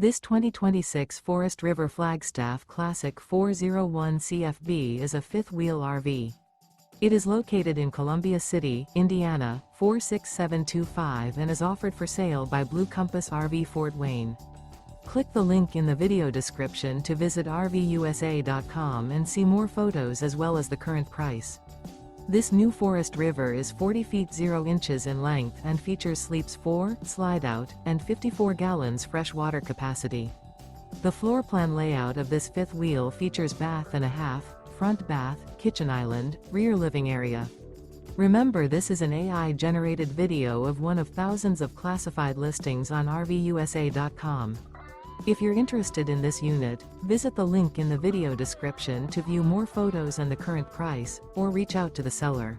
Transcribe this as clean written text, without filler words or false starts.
This 2026 Forest River Flagstaff Classic 401 CFB is a fifth-wheel RV. It is located in Columbia City, Indiana, 46725 and is offered for sale by Blue Compass RV Fort Wayne. Click the link in the video description to visit RVUSA.com and see more photos as well as the current price. This new Forest River is 40 feet 0 inches in length and features sleeps 4, slide-out, and 54 gallons fresh water capacity. The floor plan layout of this fifth wheel features bath and a half, front bath, kitchen island, rear living area. Remember, this is an AI-generated video of one of thousands of classified listings on RVUSA.com. If you're interested in this unit, visit the link in the video description to view more photos and the current price, or reach out to the seller.